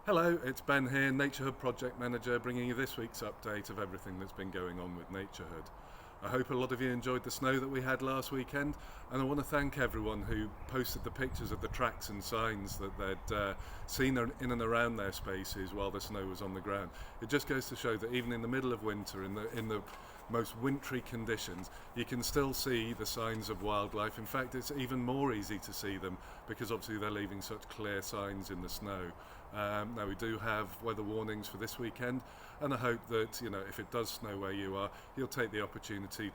Hello, it's Ben here, Naturehood Project Manager, bringing you this week's update of everything that's been going on with Naturehood. I hope a lot of you enjoyed the snow that we had last weekend, and I want to thank everyone who posted the pictures of the tracks and signs that they'd seen in and around their spaces while the snow was on the ground. It just goes to show that even in the middle of winter, in the most wintry conditions, you can still see the signs of wildlife. In fact, it's even more easy to see them because obviously they're leaving such clear signs in the snow. Now we do have weather warnings for this weekend, and I hope that if it does snow where you are, you'll take the opportunity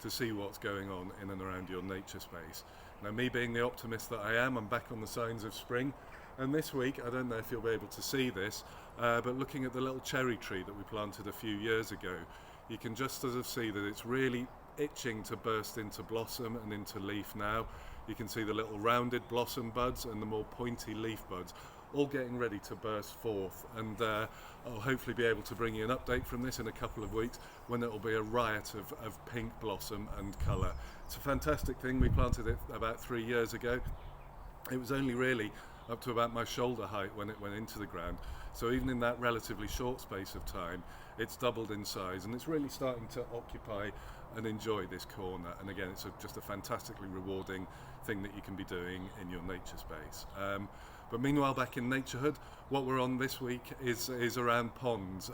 to see what's going on in and around your nature space. Now, me being the optimist that I am, I'm back on the signs of spring, and this week, I don't know if you'll be able to see this, but looking at the little cherry tree that we planted a few years ago, you can just sort of see that it's really itching to burst into blossom and into leaf now. You can see the little rounded blossom buds and the more pointy leaf buds all getting ready to burst forth, and I'll hopefully be able to bring you an update from this in a couple of weeks when it will be a riot of pink blossom and colour. It's a fantastic thing. We planted it about 3 years ago. It was only really up to about my shoulder height when it went into the ground, so even in that relatively short space of time, it's doubled in size, and it's really starting to occupy and enjoy this corner. And again, it's just a fantastically rewarding thing that you can be doing in your nature space. But meanwhile, back in Naturehood, what we're on this week is around ponds.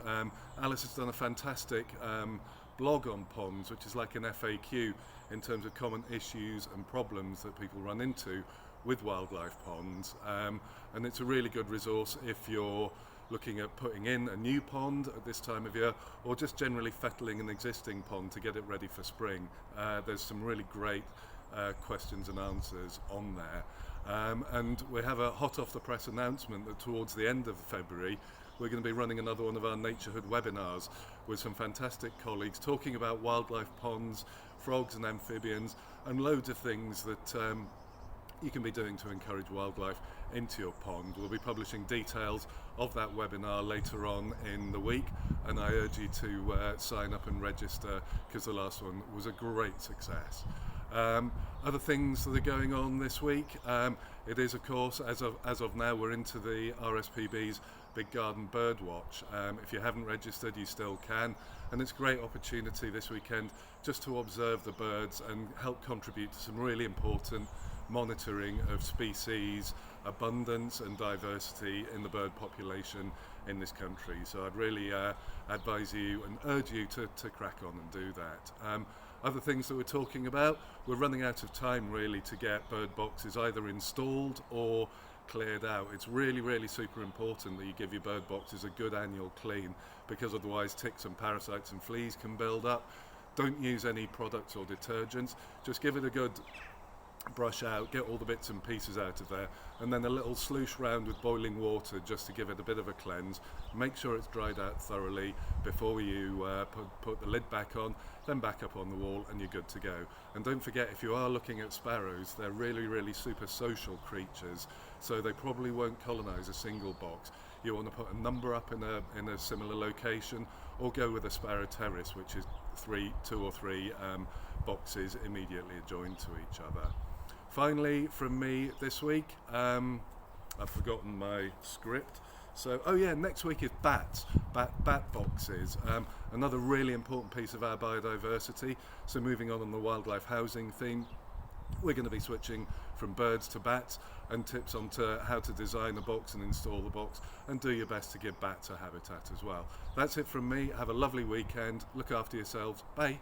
Alice has done a fantastic blog on ponds, which is like an FAQ in terms of common issues and problems that people run into with wildlife ponds, and it's a really good resource if you're looking at putting in a new pond at this time of year, or just generally fettling an existing pond to get it ready for spring. There's some really great questions and answers on there. And we have a hot off the press announcement that towards the end of February we're going to be running another one of our Naturehood webinars with some fantastic colleagues talking about wildlife ponds, frogs and amphibians, and loads of things that you can be doing to encourage wildlife into your pond. We'll be publishing details of that webinar later on in the week, and I urge you to sign up and register because the last one was a great success. Other things that are going on this week, it is, of course, as of now, we're into the RSPB's Big Garden Bird Watch. If you haven't registered, you still can, and it's a great opportunity this weekend just to observe the birds and help contribute to some really important monitoring of species, abundance and diversity in the bird population in this country. So I'd really advise you and urge you to crack on and do that. Other things that we're talking about, we're running out of time really to get bird boxes either installed or cleared out. It's really super important that you give your bird boxes a good annual clean, because otherwise ticks and parasites and fleas can build up. Don't use any products or detergents, just give it a good brush out, get all the bits and pieces out of there, and then a little sloosh round with boiling water just to give it a bit of a cleanse. Make sure it's dried out thoroughly before you put the lid back on, then back up on the wall, and you're good to go. And don't forget, if you are looking at sparrows, they're really super social creatures, so they probably won't colonize a single box. You want to put a number up in a similar location, or go with a sparrow terrace, which is two or three boxes immediately adjoined to each other. Finally, from me this week, I've forgotten my script. So, oh yeah, next week is bat boxes, another really important piece of our biodiversity. So moving on the wildlife housing theme, we're going to be switching from birds to bats, and tips on to how to design a box and install the box, and do your best to give bats a habitat as well. That's it from me. Have a lovely weekend. Look after yourselves. Bye.